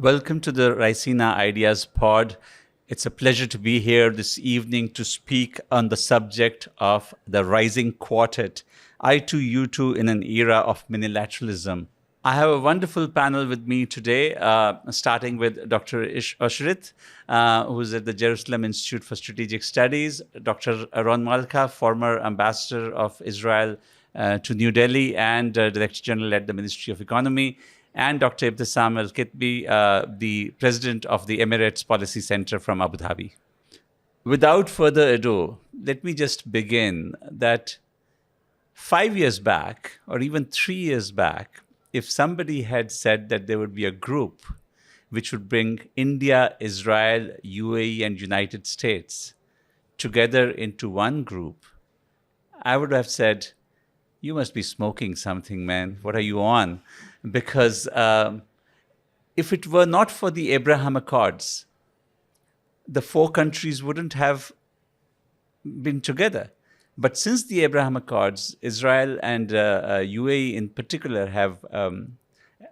Welcome to the Raisina Ideas Pod. It's a pleasure to be here this evening to speak on the subject of the rising quartet, I2U2 in an era of minilateralism. I have a wonderful panel with me today, starting with Dr. Oshrit, who's at the Jerusalem Institute for Strategic Studies, Dr. Malka, former ambassador of Israel to New Delhi and Director General at the Ministry of Economy, and Dr. Ebtesam Al-Ketbi, the president of the Emirates Policy Center from Abu Dhabi. Without further ado, let me just begin that 5 years back, or even 3 years back, if somebody had said that there would be a group which would bring India, Israel, UAE, and United States together into one group, I would have said, you must be smoking something, man. What are you on? Because if it were not for the Abraham Accords, the four countries wouldn't have been together. But since the Abraham Accords, Israel and UAE in particular have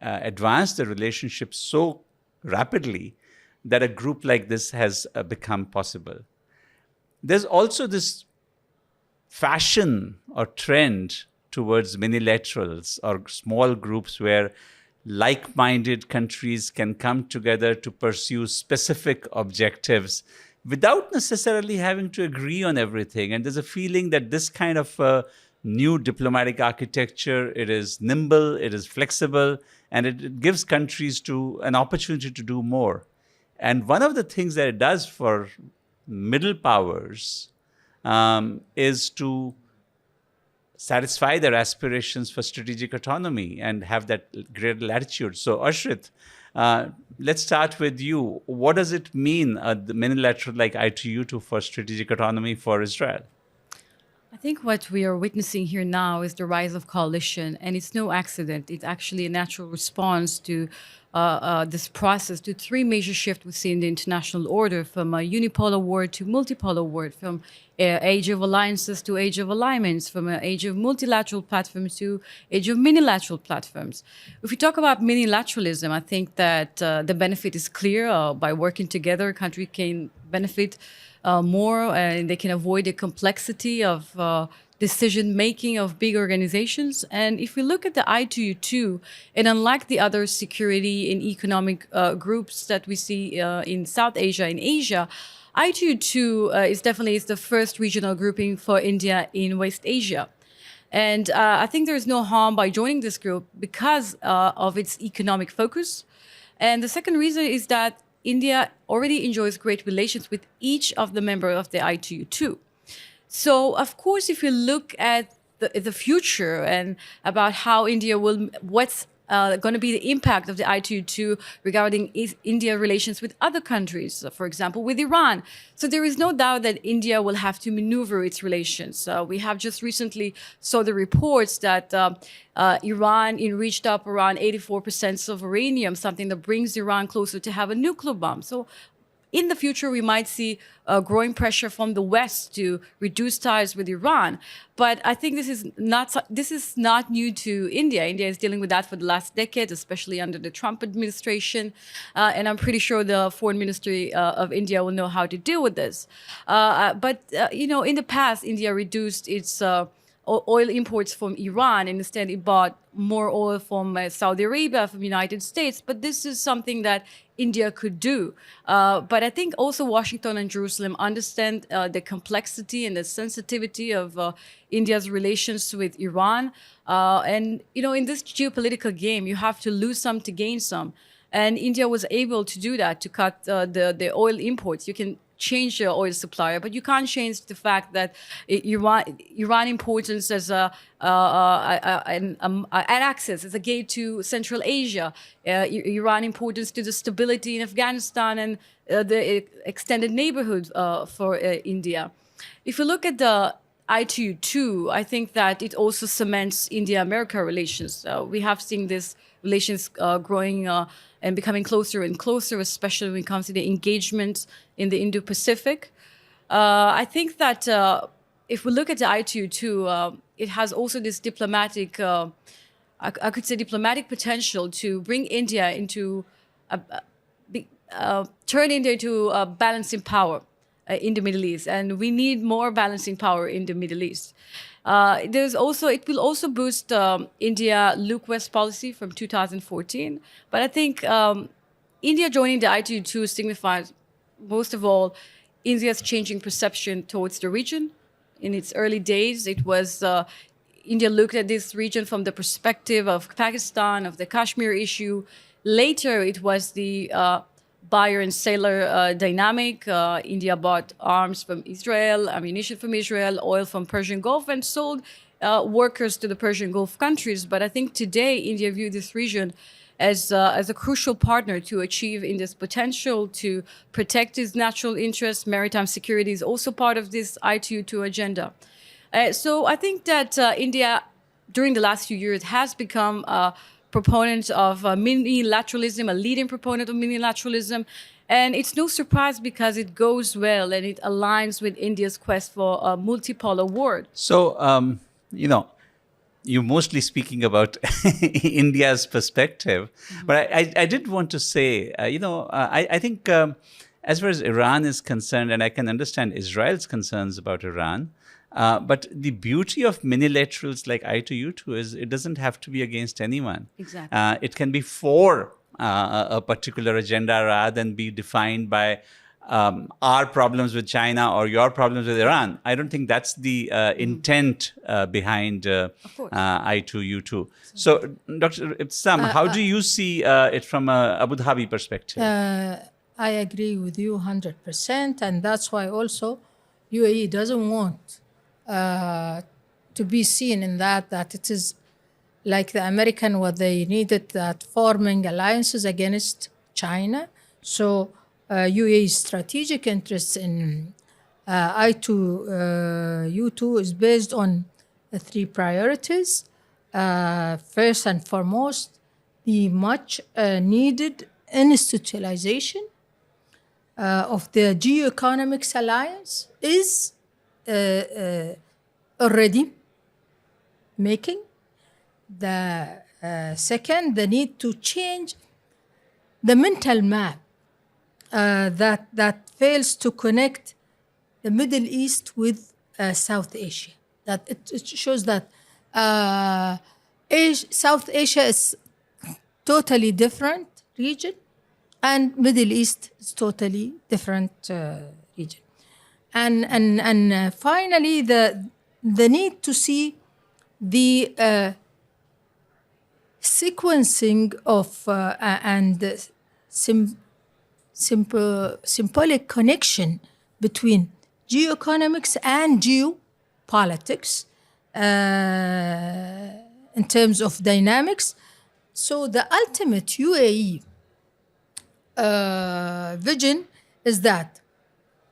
advanced the relationship so rapidly that a group like this has become possible. There's also this fashion or trend towards minilaterals or small groups where like-minded countries can come together to pursue specific objectives without necessarily having to agree on everything. And there's a feeling that this kind of new diplomatic architecture, it is nimble, it is flexible, and it gives countries an opportunity to do more. And one of the things that it does for middle powers is to satisfy their aspirations for strategic autonomy and have that greater latitude. So, Oshrit, let's start with you. What does it mean, the minilateral like I2U2 for strategic autonomy for Israel? I think what we are witnessing here now is the rise of coalition, and it's no accident. It's actually a natural response to this process, to three major shifts within the international order, from a unipolar world to multipolar world, from age of alliances to age of alignments, from an age of multilateral platforms to age of minilateral platforms. If we talk about minilateralism, I think that the benefit is clear. By working together, a country can benefit more, and they can avoid the complexity of decision-making of big organizations. And if we look at the I2U2, and unlike the other security and economic groups that we see in South Asia and Asia, I2U2 is definitely the first regional grouping for India in West Asia. And I think there's no harm by joining this group because of its economic focus. And the second reason is that India already enjoys great relations with each of the members of the I2U2. So, of course, if you look at the future and about how India will, what's going to be the impact of the I2U2 regarding India relations with other countries, for example, with Iran. So there is no doubt that India will have to maneuver its relations. We have just recently saw the reports that Iran reached up around 84% of uranium, something that brings Iran closer to have a nuclear bomb. So in the future, we might see growing pressure from the West to reduce ties with Iran. But I think this is not new to India. India is dealing with that for the last decade, especially under the Trump administration. And I'm pretty sure the Foreign Ministry of India will know how to deal with this. But in the past, India reduced its oil imports from Iran, and instead it bought more oil from Saudi Arabia, from the United States. But this is something that India could do. But I think also Washington and Jerusalem understand the complexity and the sensitivity of India's relations with Iran. And, in this geopolitical game, you have to lose some to gain some. And India was able to do that, to cut the oil imports. You can change your oil supplier, but you can't change the fact that Iran importance as an access, as a gate to Central Asia, Iran importance to the stability in Afghanistan and the extended neighborhood for India. If you look at the I2U2, I think that it also cements India-America relations. We have seen this relations growing and becoming closer and closer, especially when it comes to the engagement in the Indo-Pacific. I think that if we look at the I2U2, it has also this diplomatic, I could say diplomatic potential to bring India into turn India into a balancing power in the Middle East, and we need more balancing power in the Middle East. It will also boost India Look West policy from 2014. But I think India joining the I2U2 signifies, most of all, India's changing perception towards the region. In its early days, it was India looked at this region from the perspective of Pakistan, of the Kashmir issue. Later, it was the buyer and seller dynamic. India bought arms from Israel, ammunition from Israel, oil from Persian Gulf, and sold workers to the Persian Gulf countries. But I think today, India views this region as a crucial partner to achieve India's potential, to protect its natural interests. Maritime security is also part of this I2U2 agenda. So I think that India, during the last few years, has become a proponent of minilateralism, a leading proponent of minilateralism. And it's no surprise because it goes well and it aligns with India's quest for a multipolar world. So, you're mostly speaking about India's perspective, but I did want to say, I think as far as Iran is concerned, and I can understand Israel's concerns about Iran, but the beauty of minilaterals like I2U2 is it doesn't have to be against anyone. Exactly. It can be for a particular agenda rather than be defined by our problems with China or your problems with Iran. I don't think that's the intent behind I2U2. So, Dr. Ebtesam, how do you see it from a Abu Dhabi perspective? I agree with you 100%, and that's why also UAE doesn't want to be seen in that it is like the American, what they needed, that forming alliances against China. So UAE's strategic interests in I2U2 is based on three priorities. First and foremost, the much needed institutionalization of the geoeconomics alliance is already making. The second, the need to change the mental map that fails to connect the Middle East with South Asia. That it shows that South Asia is totally different region, and Middle East is totally different region. And finally, the need to see the sequencing of and symbolic connection between geoeconomics and geopolitics in terms of dynamics. So the ultimate UAE vision is that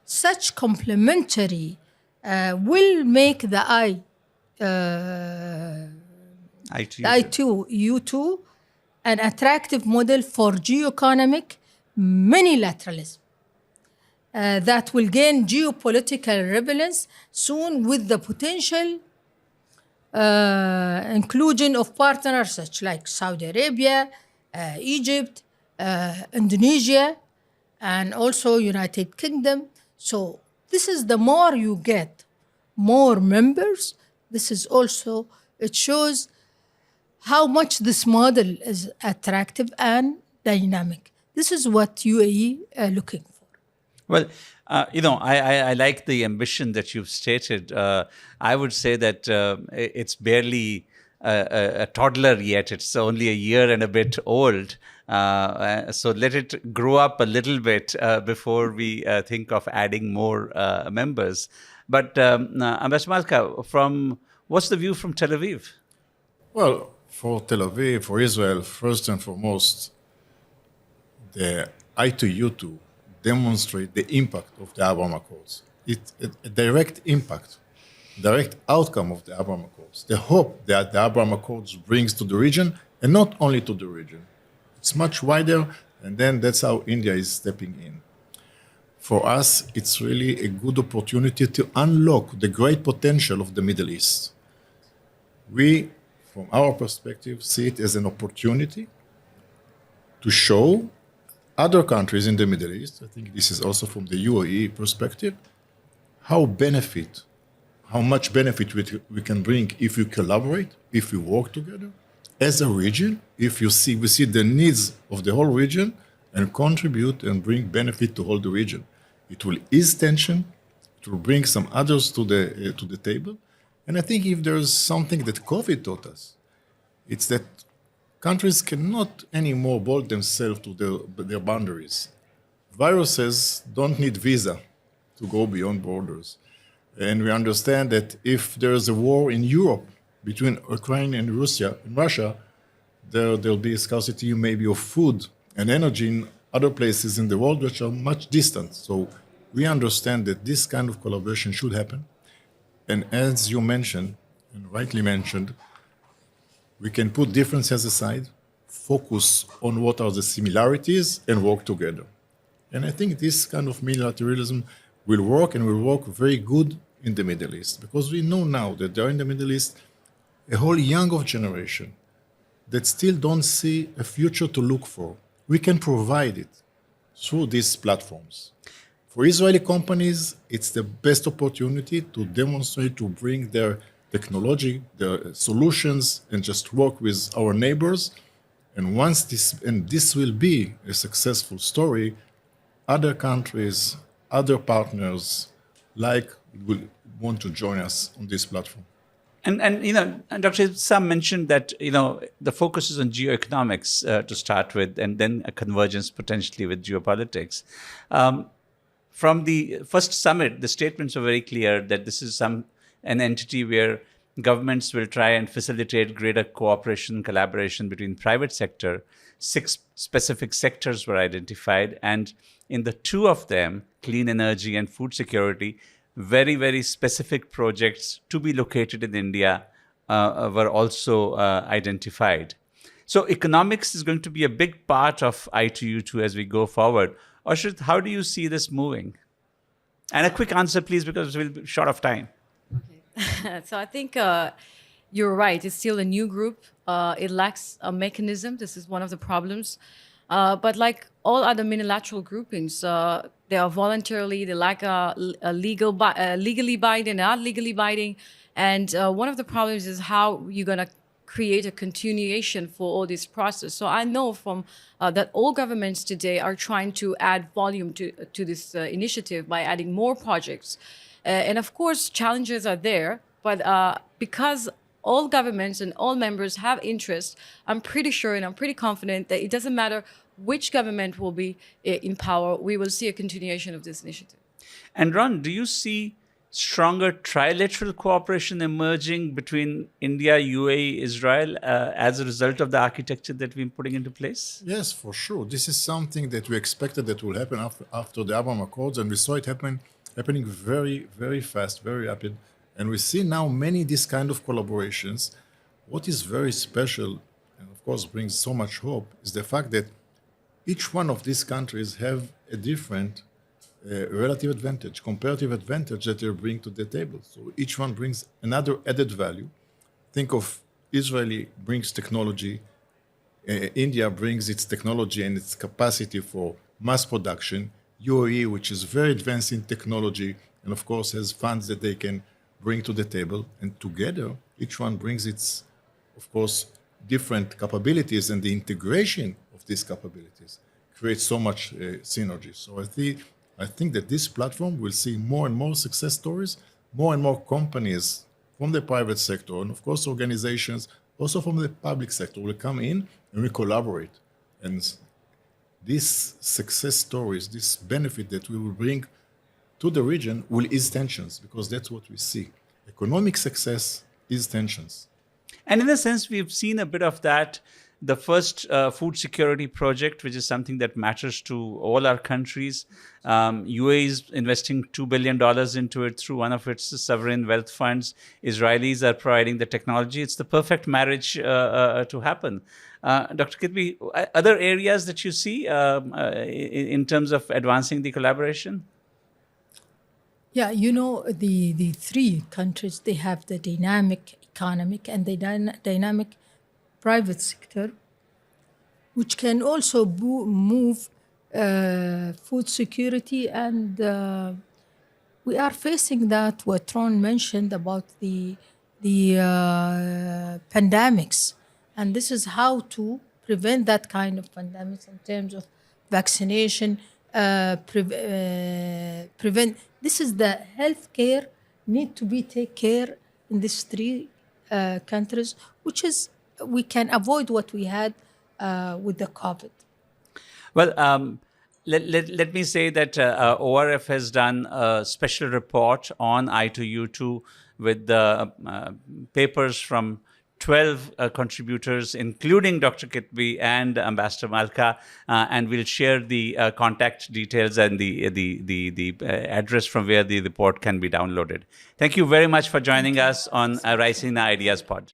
such complementary will make the I2U2 an attractive model for geoeconomic minilateralism that will gain geopolitical relevance soon, with the potential inclusion of partners such like Saudi Arabia, Egypt, Indonesia, and also United Kingdom. So this is, the more you get more members, this is also, it shows how much this model is attractive and dynamic. This is what UAE are looking for. Well, I like the ambition that you've stated. I would say that it's barely a toddler yet. It's only a year and a bit old. So let it grow up a little bit before we think of adding more members. But Ambassador Malka, what's the view from Tel Aviv? Well, for Tel Aviv, for Israel, first and foremost, the I2U2 demonstrate the impact of the Abraham Accords. It's a direct impact, direct outcome of the Abraham Accords. The hope that the Abraham Accords brings to the region, and not only to the region. It's much wider, and then that's how India is stepping in. For us, it's really a good opportunity to unlock the great potential of the Middle East. We, from our perspective, see it as an opportunity to show other countries in the Middle East, I think this is also from the UAE perspective, how much benefit we can bring if we collaborate, if we work together as a region, if we see the needs of the whole region and contribute and bring benefit to all the region. It will ease tension, it will bring some others to the table. And I think if there's something that COVID taught us, it's that countries cannot anymore bolt themselves to their boundaries. Viruses don't need visa to go beyond borders. And we understand that if there is a war in Europe between Ukraine and Russia, there'll be a scarcity maybe of food and energy in other places in the world which are much distant. So we understand that this kind of collaboration should happen. And as you mentioned, and rightly mentioned, we can put differences aside, focus on what are the similarities, and work together. And I think this kind of multilateralism will work and will work very good in the Middle East, because we know now that there are in the Middle East a whole younger generation that still don't see a future to look for. We can provide it through these platforms. For Israeli companies, it's the best opportunity to demonstrate, to bring their technology, their solutions, and just work with our neighbors. And once this will be a successful story, other countries, other partners will want to join us on this platform. And Dr. Ebtesam mentioned that the focus is on geoeconomics to start with, and then a convergence potentially with geopolitics. From the first summit, the statements are very clear that this is an entity where governments will try and facilitate greater cooperation, collaboration between private sector. 6 specific sectors were identified, and in the 2 of them, clean energy and food security, very, very specific projects to be located in India were also identified. So economics is going to be a big part of I2U2 as we go forward. Oshrit, how do you see this moving? And a quick answer, please, because we'll be short of time. Okay. So I think you're right. It's still a new group. It lacks a mechanism. This is one of the problems. But like all other minilateral groupings, they are voluntarily, they lack a legally binding, not legally binding. And one of the problems is how you're going to create a continuation for all this process. So I know from that all governments today are trying to add volume to this initiative by adding more projects. And of course, challenges are there, but because all governments and all members have interest, I'm pretty sure and I'm pretty confident that it doesn't matter which government will be in power, we will see a continuation of this initiative. And Ron, do you see stronger trilateral cooperation emerging between India, UAE, Israel as a result of the architecture that we're putting into place? Yes, for sure. This is something that we expected that will happen after the Abraham Accords, and we saw it happening very, very fast, very rapid. And we see now many these kind of collaborations. What is very special, and of course brings so much hope, is the fact that each one of these countries have a different relative advantage, comparative advantage that they bring to the table. So each one brings another added value. Think of Israeli brings technology, India brings its technology and its capacity for mass production, UAE, which is very advanced in technology, and of course has funds that they can bring to the table. And together, each one brings its, of course, different capabilities, and the integration of these capabilities creates so much synergy. So I think that this platform will see more and more success stories, more and more companies from the private sector, and of course organizations also from the public sector will come in and we collaborate. And these success stories, this benefit that we will bring to the region will ease tensions, because that's what we see. Economic success is tensions. And in a sense, we've seen a bit of that. The first food security project, which is something that matters to all our countries. UAE is investing $2 billion into it through one of its sovereign wealth funds. Israelis are providing the technology. It's the perfect marriage to happen. Dr. Ketbi, other areas that you see in terms of advancing the collaboration? Yeah, the 3 countries, they have the dynamic economic and the dynamic private sector, which can also move food security, and we are facing that what Ron mentioned about the pandemics, and this is how to prevent that kind of pandemics in terms of vaccination, prevent. This is the healthcare need to be take care in these three countries, which is we can avoid what we had with the COVID. Well, let me say that ORF has done a special report on I2U2 with the papers from 12 contributors, including Dr. Ketbi and Ambassador Malka, and we'll share the contact details and the address from where the report can be downloaded. Thank you very much for joining us on Raisina Ideas Pod.